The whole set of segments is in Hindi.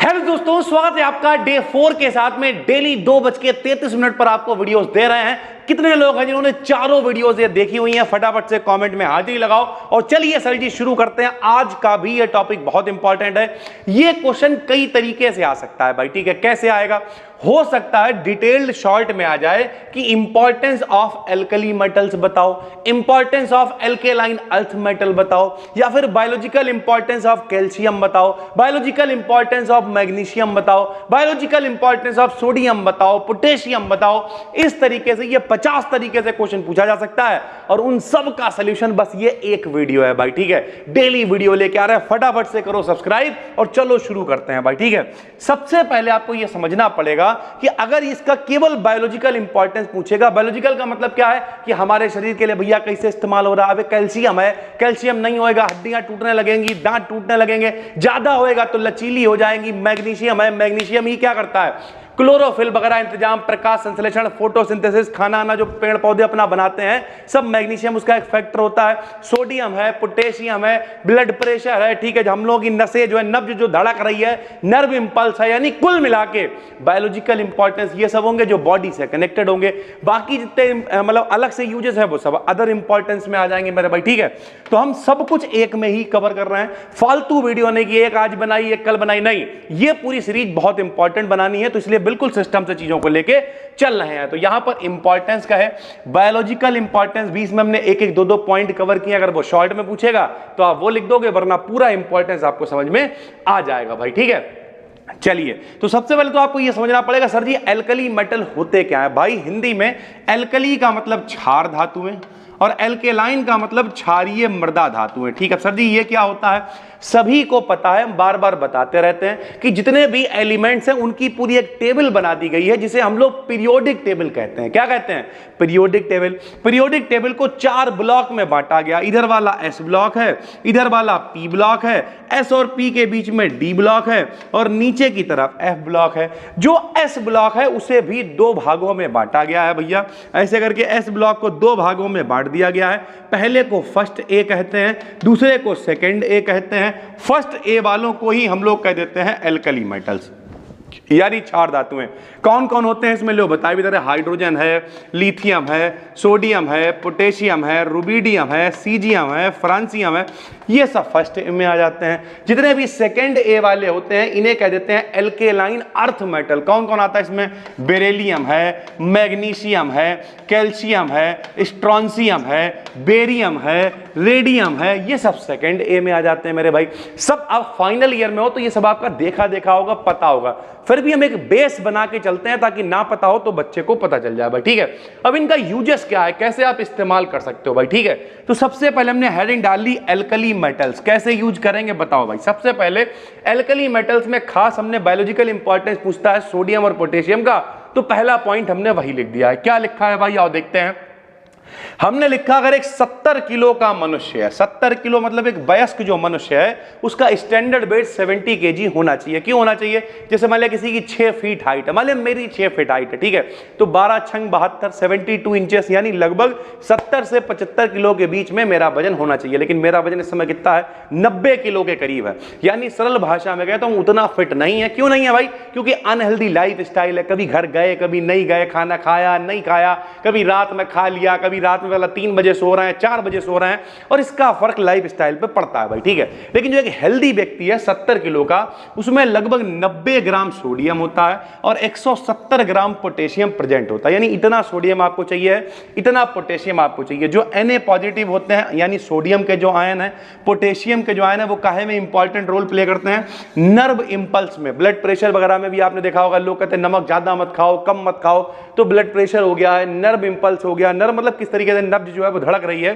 हेलो दोस्तों, स्वागत है आपका डे 4 के साथ में। डेली 2:33 पर आपको वीडियोस दे रहे हैं। कितने लोग हैं जिन्होंने चारों वीडियोस ये देखी हुई हैं? फटाफट से कमेंट में हाजिरी लगाओ। और चलिए सर जी शुरू करते हैं। आज का भी ये टॉपिक बहुत इंपॉर्टेंट है। ये क्वेश्चन कई तरीके से आ सकता है भाई, ठीक है। कैसे आएगा? हो सकता है डिटेल्ड शॉर्ट में आ जाए कि इंपॉर्टेंस ऑफ एल्कली मेटल्स बताओ, importance of alkaline earth metal बताओ, या फिर बायोलॉजिकल इंपॉर्टेंस ऑफ कैल्शियम बताओ, बायोलॉजिकल इंपॉर्टेंस ऑफ मैग्नीशियम बताओ, बायोलॉजिकल इंपॉर्टेंस ऑफ सोडियम बताओ, पोटेशियम बताओ। इस तरीके से ये 50 तरीके से क्वेश्चन पूछा जा सकता है और उन सब का सॉल्यूशन बस ये एक वीडियो है भाई, ठीक है। डेली वीडियो लेके आ रहे हैं, फटाफट से करो सब्सक्राइब और चलो शुरू करते हैं भाई, ठीक है। सबसे पहले आपको ये समझना पड़ेगा कि अगर इसका केवल बायोलॉजिकल इंपॉर्टेंस पूछेगा, बायोलॉजिकल का मतलब क्या है कि हमारे शरीर के लिए भैया कैसे इस्तेमाल हो रहा है। कैल्शियम है, कैल्शियम नहीं होएगा हड्डियां टूटने लगेंगी, दांत टूटने लगेंगे, ज्यादा होएगा तो लचीली हो जाएंगी। मैग्नीशियम है, मैग्नीशियम ही क्या करता है? क्लोरोफिल वगैरह इंतजाम, प्रकाश संश्लेषण, फोटोसिंथेसिस, खाना आना जो पेड़ पौधे अपना बनाते हैं, सब मैग्नीशियम उसका एक फैक्टर होता है। सोडियम है, पोटेशियम है, ब्लड प्रेशर है, ठीक है। हम लोगों की नसें जो है, नब्ज जो धड़क रही है, नर्व इंपल्स है, यानी कुल मिला के बायोलॉजिकल इंपॉर्टेंस ये सब होंगे जो बॉडी से कनेक्टेड होंगे। बाकी जितने मतलब अलग से यूजेस है वो सब अदर इंपॉर्टेंस में आ जाएंगे मेरे भाई, ठीक है। तो हम सब कुछ एक में ही कवर कर रहे हैं। फालतू वीडियो नहीं कि एक आज बनाई एक कल बनाई, नहीं। ये पूरी सीरीज बहुत इंपॉर्टेंट बनानी है, तो इसलिए बिल्कुल सिस्टम से चीजों को लेके चल रहे हैं। तो यहां पर इंपॉर्टेंस का है बायोलॉजिकल इंपॉर्टेंस, 20 में हमने एक एक दो दो पॉइंट कवर किए। अगर वो शॉर्ट में पूछेगा तो आप वो लिख दोगे, वरना पूरा इंपॉर्टेंस आपको समझ में आ जाएगा भाई, ठीक है। चलिए, तो सबसे पहले तो आपको यह समझना पड़ेगा सर जी एल्कली मेटल होते क्या है। भाई हिंदी में एल्कली का मतलब क्षार धातुएं और एल्केलाइन का मतलब क्षारीय मृदा धातुएं, ठीक है। सर जी ये क्या होता है? सभी को पता है, बार बार बताते रहते हैं कि जितने भी एलिमेंट्स हैं उनकी पूरी एक टेबल बना दी गई है, जिसे हम लोग पीरियोडिक टेबल कहते हैं। क्या कहते हैं? Periodic table. पीरियोडिक टेबल को 4 ब्लॉक में बांटा गया। इधर वाला एस ब्लॉक है, इधर वाला पी ब्लॉक है, एस और पी के बीच में डी ब्लॉक है, और नीचे की तरफ एफ ब्लॉक है। जो एस ब्लॉक है उसे भी 2 भागों में बांटा गया है भैया। ऐसे करके एस ब्लॉक को 2 भागों में बांट दिया गया है। पहले को फर्स्ट ए कहते हैं, दूसरे को सेकंड ए कहते हैं। फर्स्ट ए वालों को ही हम लोग कह देते हैं एल्कली मेटल्स, यानी क्षार धातुएं। कौन कौन होते हैं इसमें लो बताए भी दे रहे। हाइड्रोजन है, लिथियम है, सोडियम है, पोटेशियम है, रुबिडियम है, सीजियम है, फ्रांसियम है, ये सब फर्स्ट ए में आ जाते हैं। जितने भी सेकंड ए वाले होते हैं इन्हें कह देते हैं एल्केलाइन अर्थ मेटल। कौन कौन आता है इसमें? बेरिलियम है, मैग्नीशियम है, कैल्शियम है, स्ट्रॉन्सियम है, बेरियम है, रेडियम है, ये सब सेकंड ए में आ जाते हैं मेरे भाई। सब आप फाइनल ईयर में हो तो ये सब आपका देखा देखा होगा, पता होगा। फिर भी हम एक बेस बना के चलते हैं ताकि ना पता हो तो बच्चे को पता चल जाए भाई, ठीक है। अब इनका यूजेस क्या है, कैसे आप इस्तेमाल कर सकते हो भाई, ठीक है। तो सबसे पहले हमने हेडिंग डाल ली एल्कली मेटल्स। कैसे यूज करेंगे बताओ भाई। सबसे पहले एल्कली मेटल्स में खास हमने बायोलॉजिकल इंपॉर्टेंस पूछता है सोडियम और पोटेशियम का, तो पहला पॉइंट हमने वही लिख दिया है। क्या लिखा है भाई, आओ देखते हैं। हमने लिखा अगर एक 70 किलो का मनुष्य है, 70 किलो मतलब एक वयस्क जो मनुष्य है, उसका स्टैंडर्ड वेट 70 केजी होना चाहिए। क्यों होना चाहिए? जैसे मान लिया किसी की 6 फीट हाइट है, मान लिया मेरी 6 फीट हाइट है, ठीक है। तो 12 छंग 72, 72 इंचेस, यानी लगभग 70 से 75 किलो के बीच में मेरा वजन होना चाहिए। लेकिन मेरा वजन इस समय कितना है? 90 किलो के करीब है। यानी सरल भाषा में कहता हूं उतना फिट नहीं है। क्यों नहीं है भाई? क्योंकि अनहेल्दी लाइफ स्टाइल है। कभी घर गए, कभी नहीं गए, खाना खाया नहीं खाया, कभी रात में खा लिया, कभी रात में वाला 3 बजे सो रहे हैं, 4 बजे सो रहे हैं, और इसका फर्क लाइफ स्टाइल पे पड़ता है भाई, ठीक है। लेकिन जो एक हेल्दी व्यक्ति है 70 किलो का, उसमें लगभग 90 ग्राम सोडियम होता है और 170 ग्राम पोटेशियम प्रेजेंट होता है। यानी इतना सोडियम आपको चाहिए, इतना पोटेशियम आपको चाहिए। जो Na पॉजिटिव होते हैं यानी सोडियम के जो आयन है, पोटेशियम के जो आयन है, वो काहे में इंपॉर्टेंट रोल प्ले करते हैं? नर्व इंपल्स में। ब्लड प्रेशर वगैरह में भी आपने देखा होगा, लोग कहते हैं नमक ज्यादा मत खाओ, कम मत खाओ, तो ब्लड प्रेशर हो गया है, नर्व इंपल्स हो गया। नर्व मतलब किस तरीके से नब्ज जो है वो धड़क रही है,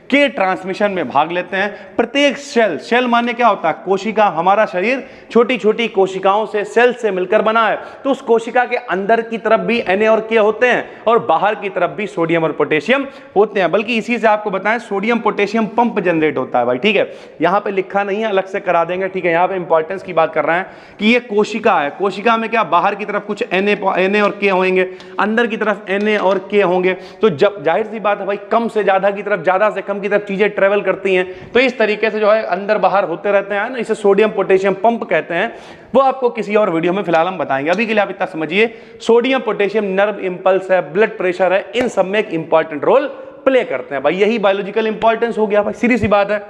के ट्रांसमिशन में भाग लेते हैं। प्रत्येक सेल, सेल माने क्या होता है? कोशिका। हमारा शरीर छोटी छोटी कोशिकाओं से, सेल से मिलकर बना है। तो उस कोशिका के अंदर की तरफ भी Na और K होते हैं और बाहर की तरफ भी सोडियम और पोटेशियम होते हैं। बल्कि इसी से आपको बताएं सोडियम पोटेशियम पंप जनरेट होता है भाई, ठीक है। यहां पे लिखा नहीं है, अलग से करा देंगे, ठीक है। यहां पे इंपॉर्टेंस की बात कर रहे हैं कि ये कोशिका है। कोशिका में क्या, बाहर की तरफ कुछ Na और K होंगे, अंदर की तरफ Na और K होंगे। तो जब जाहिर सी बात है भाई, कम से ज्यादा की तरफ, ज्यादा से कम की तरफ चीजें ट्रेवल करती हैं, तो इस तरीके से जो है अंदर बाहर होते रहते हैं ना, इसे सोडियम पोटेशियम पंप कहते हैं। वो आपको किसी और वीडियो में फिलहाल हम बताएंगे। अभी के लिए आप इतना समझिए, सोडियम पोटेशियम नर्व इंपल्स है, ब्लड प्रेशर है, इन सब में एक इंपॉर्टेंट रोल प्ले करते हैं भाई। यही बायोलॉजिकल इंपॉर्टेंस हो गया भाई, सीधी सी बात है।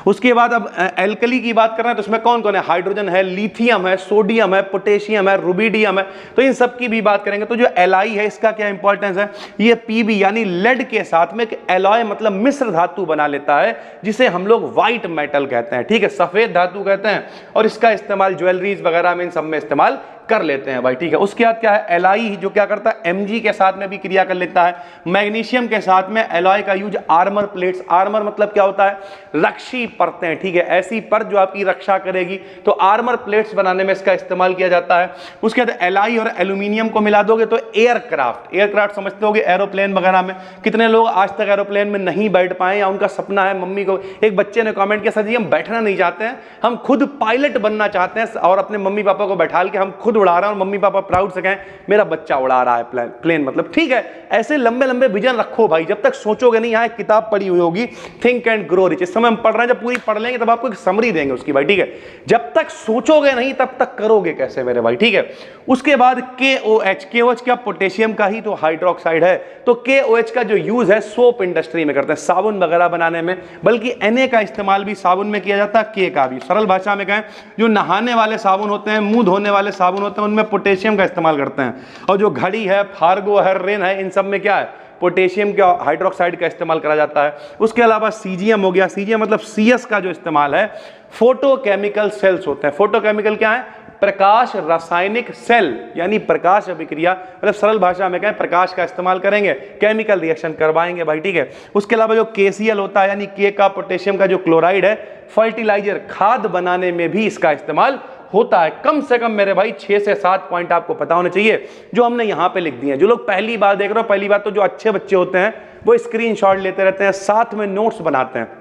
उसके बाद अब एल्कली की बात कर रहे हैं, तो इसमें कौन कौन है? हाइड्रोजन है, लिथियम है, सोडियम है, पोटेशियम है, रुबिडियम है, तो इन सब की भी बात करेंगे। तो जो एलआई है इसका क्या इंपॉर्टेंस है? ये पीबी यानी लेड के साथ में एक एलॉय मतलब मिश्र धातु बना लेता है, जिसे हम लोग व्हाइट मेटल कहते हैं, ठीक है, सफेद धातु कहते हैं, और इसका इस्तेमाल ज्वेलरीज वगैरह में इन सब में इस्तेमाल कर लेते हैं भाई, ठीक है। उसके बाद क्या है? एलआई जो क्या करता है? एमजी के साथ में भी क्रिया कर लेता है। मैग्नीशियम के साथ में एलॉय का यूज आर्मर प्लेट्स, आर्मर मतलब क्या होता है? रक्षी परतें, ठीक है, ऐसी परत जो आपकी रक्षा करेगी, तो आर्मर प्लेट्स बनाने में इसका इस्तेमाल किया जाता है। उसके बाद एलआई और एल्यूमिनियम को मिला दोगे तो एयरक्राफ्ट समझते होगे, एरोप्लेन वगैरह में। कितने लोग आज तक एरोप्लेन में नहीं बैठ पाए या उनका सपना है? मम्मी को, एक बच्चे ने कमेंट किया, सर जी हम बैठना नहीं चाहते हैं, हम खुद पायलट बनना चाहते हैं और अपने मम्मी पापा को बैठा के हम खुद उड़ा रहे हैं और मम्मी पापा प्राउड से कहें मेरा बच्चा उड़ा रहा है प्लेन, मतलब ठीक है। ऐसे लंबे लंबे विजन रखो भाई, जब तक सोचोगे नहीं। यहाँ एक किताब पढ़ी हुई होगी, थिंक एंड ग्रो रिच, इस समय हम पढ़ रहे हैं, जब पूरी पढ़ लेंगे तब आपको एक समरी देंगे उसकी भाई, ठीक है। जब तक सोचोगे नहीं तब तक करोगे कैसे मेरे भाई, ठीक है। उसके बाद KOH, KOH क्या? पोटेशियम का ही तो हाइड्रोक्साइड है। तो KOH का जो यूज है सोप इंडस्ट्री में करते हैं, साबुन वगैरह बनाने में, बल्कि Na का इस्तेमाल भी साबुन में किया जाता है, K का भी। सरल भाषा में कहें, जो नहाने वाले साबुन होते हैं, मुंह धोने वाले साबुन होते हैं, उनमें पोटेशियम का इस्तेमाल करते हैं। और जो घड़ी है, फार्गो है, रेन है, इन सब में क्या है? पोटेशियम का हाइड्रोक्साइड का इस्तेमाल करा जाता है। उसके अलावा सीजीएम हो गया, सीजीएम मतलब CS का जो इस्तेमाल है, फोटोकेमिकल सेल्स होते हैं। फोटोकेमिकल क्या है? प्रकाश रासायनिक सेल, यानी प्रकाश अभिक्रिया, मतलब सरल भाषा में कहें प्रकाश का इस्तेमाल करेंगे, केमिकल रिएक्शन करवाएंगे भाई, ठीक है। उसके अलावा जो KCl होता है, यानी K का पोटेशियम का जो क्लोराइड है, फर्टिलाइजर खाद बनाने में भी इसका इस्तेमाल होता है। कम से कम मेरे भाई 6 से 7 पॉइंट आपको पता होने चाहिए जो हमने यहां पे लिख दिए हैं। जो लोग पहली बार देख रहे हो, पहली बात तो जो अच्छे बच्चे होते हैं वो स्क्रीनशॉट लेते रहते हैं, साथ में नोट्स बनाते हैं।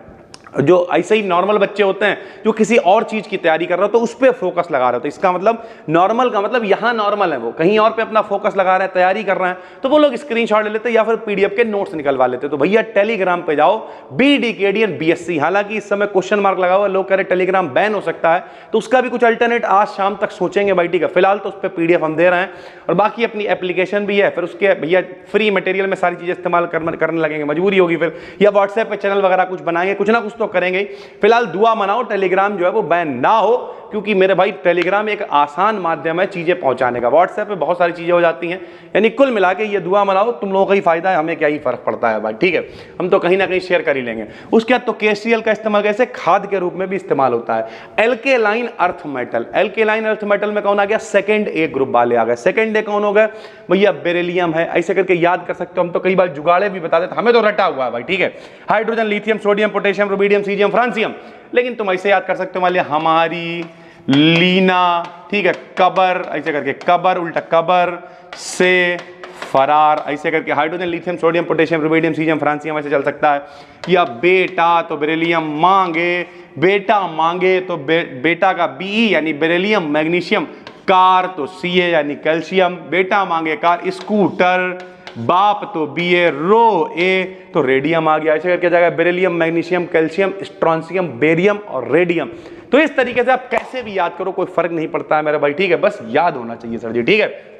जो ऐसे ही नॉर्मल बच्चे होते हैं जो किसी और चीज की तैयारी कर रहे हो तो उस पर फोकस लगा रहे हो, तो इसका मतलब नॉर्मल का मतलब यहां नॉर्मल है, वो कहीं और पे अपना फोकस लगा रहे हैं, तैयारी कर रहे हैं, तो वो लोग स्क्रीनशॉट ले लेते हैं या फिर PDF के नोट्स निकलवा लेते हैं। तो भैया टेलीग्राम पे जाओ, BDKDN BSc, हालांकि इस समय क्वेश्चन मार्क लगा हुआ, लोग कह रहे टेलीग्राम बैन हो सकता है, तो उसका भी कुछ अल्टरनेट आज शाम तक सोचेंगे भाई, ठीक है। फिलहाल तो उस पर PDF हम दे रहे हैं और बाकी अपनी एप्लीकेशन भी है, फिर उसके भैया फ्री मटेरियल में सारी चीजें इस्तेमाल करने लगेंगे, मजबूरी होगी फिर, या व्हाट्सएप पे चैनल वगैरह कुछ बनाएंगे, कुछ ना कुछ तो करेंगे। फिलहाल दुआ मनाओ टेलीग्राम जो है वो बैन ना हो, क्योंकि मेरे भाई टेलीग्राम एक आसान माध्यम है चीजें पहुंचाने का। व्हाट्सएप पे बहुत सारी चीजें हो जाती हैं, यानी कुल मिला के ये दुआ मनाओ, तुम लोगों का ही फायदा है, हमें क्या ही फर्क पड़ता है भाई, ठीक है। हम तो कहीं ना कहीं शेयर कर ही लेंगे। उसके बाद तो KCl का इस्तेमाल कैसे? खाद के रूप में भी इस्तेमाल होता है। Alkaline earth metal, alkaline earth metal में कौन आ गया? सेकेंड A ग्रुप वाले आ गए। सेकेंड A कौन हो गए भैया? बेरिलियम है, ऐसे करके याद कर सकते हो, हम तो कई बार जुगाड़े भी बता देते, हमें तो रटा हुआ है भाई, ठीक है। Hydrogen, lithium, sodium, potassium, rubidium, caesium, francium, लेकिन तुम ऐसे याद कर सकते हो, मान लिया हमारी, लीना, ठीक है, कबर, ऐसे करके कबर, उल्टा कबर से फरार, ऐसे करके hydrogen, lithium, sodium, potassium, rubidium, caesium, francium, ऐसे चल सकता है। या बेटा तो बेरिलियम, मांगे, बेटा मांगे तो बेटा का Be यानी बेरिलियम, मैग्नीशियम, कार तो Ca यानी कैल्शियम, बेटा मांगे कार, स्कूटर, बाप तो Ba, रो A तो रेडियम आ गया। ऐसे करके जाएगा beryllium, magnesium, calcium, strontium, barium और रेडियम। तो इस तरीके से आप कैसे भी याद करो, कोई फर्क नहीं पड़ता है मेरे भाई, ठीक है, बस याद होना चाहिए सर जी, ठीक है।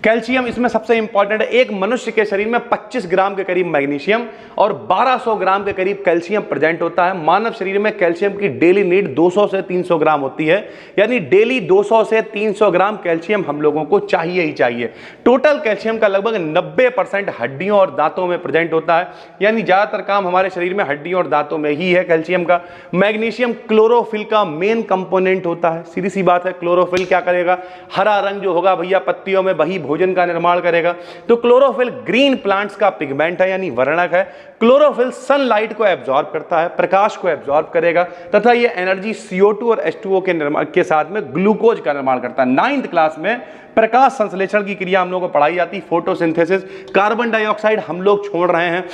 कैल्शियम इसमें सबसे इंपॉर्टेंट है। एक मनुष्य के शरीर में 25 ग्राम के करीब मैग्नीशियम और 1200 ग्राम के करीब कैल्शियम प्रेजेंट होता है। मानव शरीर में कैल्शियम की डेली नीड 200 से 300 ग्राम होती है, यानी डेली 200 से 300 ग्राम कैल्शियम हम लोगों को चाहिए ही चाहिए। टोटल कैल्शियम का लगभग 90% हड्डियों और दांतों में प्रेजेंट होता है, यानी ज्यादातर काम हमारे शरीर में हड्डियों और दांतों में ही है कैल्शियम का। मैग्नीशियम क्लोरोफिल का मेन कंपोनेंट होता है, सीधी सी बात है। क्लोरोफिल क्या करेगा? हरा रंग जो होगा भैया पत्तियों में, वही भोजन का निर्माण करेगा। तो क्लोरोफिल ग्रीन प्लांट्स का पिगमेंट है, यानी वर्णक है। क्लोरोफिल सनलाइट को एब्जॉर्ब करता है, प्रकाश को एब्जॉर्ब करेगा, तथा ये एनर्जी CO2 और H2O के निर्माण के साथ में ग्लूकोज का निर्माण करता है। 9th क्लास में प्रकाश संश्लेषण की क्रिया हम लोगों को पढ़ाई जाती, फोटोसिंथेसिस। कार्बन डाइऑक्साइड हम लोग छोड़ रहे हैं,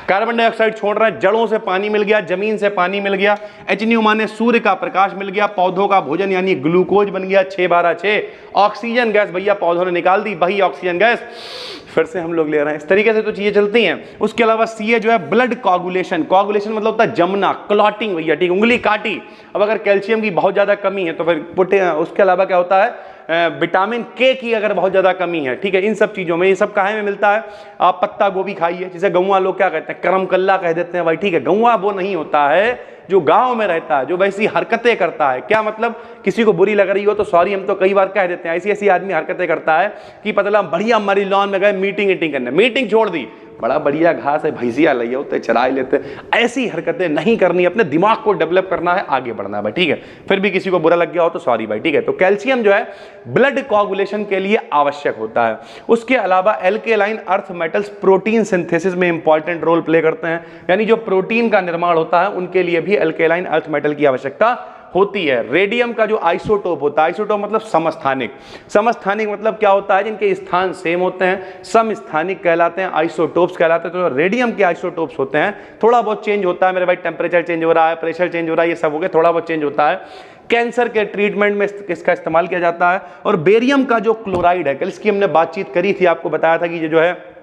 कार्बन डाइऑक्साइड छोड़ रहे हैं, जड़ों से पानी मिल गया, जमीन से पानी मिल गया, H माने सूर्य का प्रकाश मिल गया, पौधों का भोजन यानी ग्लूकोज बन गया 6-12-6, ऑक्सीजन गैस भैया पौधों ने निकाल दी, वही ऑक्सीजन गैस फिर से हम लोग ले रहे हैं। इस तरीके से तो चीजें चलती हैं। उसके अलावा Ca जो है ब्लड कोगुलेशन, कोगुलेशन मतलब होता है जमना, क्लॉटिंग भैया, ठीक, उंगली काटी। अब अगर कैल्शियम की बहुत ज्यादा कमी है तो फिर उसके अलावा क्या होता है, विटामिन के की अगर बहुत ज्यादा कमी है, ठीक है, इन सब चीजों में, ये सब कहाँ में मिलता है, आप पत्ता गोभी खाइए, जिसे गौवा लोग क्या कहते हैं, करमकल्ला कह देते हैं भाई, ठीक है। गौवा वो नहीं होता है जो गांव में रहता है, जो वैसी हरकतें करता है। क्या मतलब, किसी को बुरी लग रही हो तो सॉरी हम तो कई बार कह देते हैं, ऐसी ऐसी आदमी हरकतें करता है कि पता बढ़िया हमारी लॉन में गए मीटिंग करने, मीटिंग छोड़ दी, बड़ा बढ़िया घास है, भैंसिया लई होते चरा लेते। ऐसी हरकतें नहीं करनी, अपने दिमाग को डेवलप करना है, आगे बढ़ना है भाई, ठीक है। फिर भी किसी को बुरा लग गया हो तो सॉरी भाई, ठीक है। तो कैल्शियम जो है ब्लड कोगुलेशन के लिए आवश्यक होता है। उसके अलावा alkaline earth metals protein synthesis में इंपॉर्टेंट रोल प्ले करते हैं, यानी जो प्रोटीन का निर्माण होता है उनके लिए भी एल्केलाइन अर्थ मेटल की आवश्यकता होती है। रेडियम का जो आइसोटोप होता है, आइसोटोप मतलब समस्थानिक, समस्थानिक मतलब क्या होता है, जिनके स्थान सेम होते हैं, समस्थानिक कहलाते हैं, आइसोटोप्स कहलाते हैं। तो रेडियम के आइसोटोप्स होते हैं, थोड़ा बहुत चेंज होता है मेरे भाई, टेम्परेचर चेंज हो रहा है, प्रेशर चेंज हो रहा है, ये सब हो गया, थोड़ा बहुत चेंज होता है। कैंसर के ट्रीटमेंट में इसका इस्तेमाल किया जाता है। और बेरियम का जो क्लोराइड है, कल इसकी हमने बातचीत करी थी, आपको बताया था कि ये जो है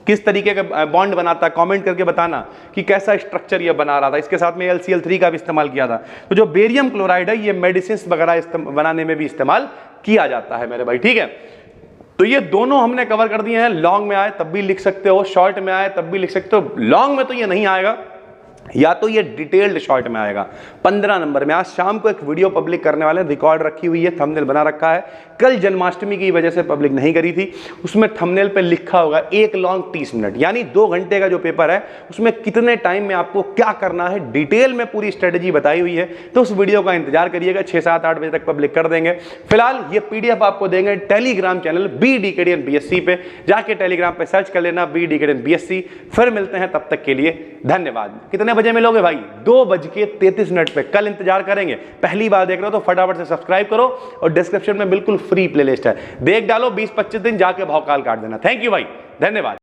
किस तरीके का बॉन्ड बनाता है, कमेंट करके बताना कि कैसा स्ट्रक्चर ये बना रहा था। इसके साथ में LCl3 का भी इस्तेमाल किया था। तो जो बेरियम क्लोराइड है ये मेडिसिन वगैरह बनाने में भी इस्तेमाल किया जाता है मेरे भाई, ठीक है। तो ये दोनों हमने कवर कर दिए हैं। लॉन्ग में आए तब भी लिख सकते हो, शॉर्ट में आए तब भी लिख सकते हो। लॉन्ग में तो ये नहीं आएगा, या तो ये डिटेल्ड शॉर्ट में आएगा 15 नंबर में। आज शाम को एक वीडियो पब्लिक करने वाले हैं, रिकॉर्ड रखी हुई है, थंबनेल बना रखा है। कल जन्माष्टमी की वजह से पब्लिक नहीं करी थी, उसमें थंबनेल पे लिखा होगा 1 लॉन्ग 30 मिनट, यानी 2 घंटे का जो पेपर है उसमें कितने टाइम में आपको क्या करना है, डिटेल में पूरी स्ट्रेटेजी बताई हुई है। तो उस वीडियो का इंतजार करिएगा, 6-7-8 बजे तक पब्लिक कर देंगे। फिलहाल ये PDF आपको देंगे टेलीग्राम चैनल BDKDN BSc पे, जाके टेलीग्राम पे सर्च कर लेना BDKDN BSc। फिर मिलते हैं, तब तक के लिए धन्यवाद। कितने बजे मिलोगे भाई? 2:33 पे। कल इंतजार करेंगे। पहली बार देख रहे हो तो फटाफट से सब्सक्राइब करो, और डिस्क्रिप्शन में बिल्कुल फ्री प्लेलिस्ट है, देख डालो, 20-25 दिन जाके भौकाल काट देना। थैंक यू भाई, धन्यवाद।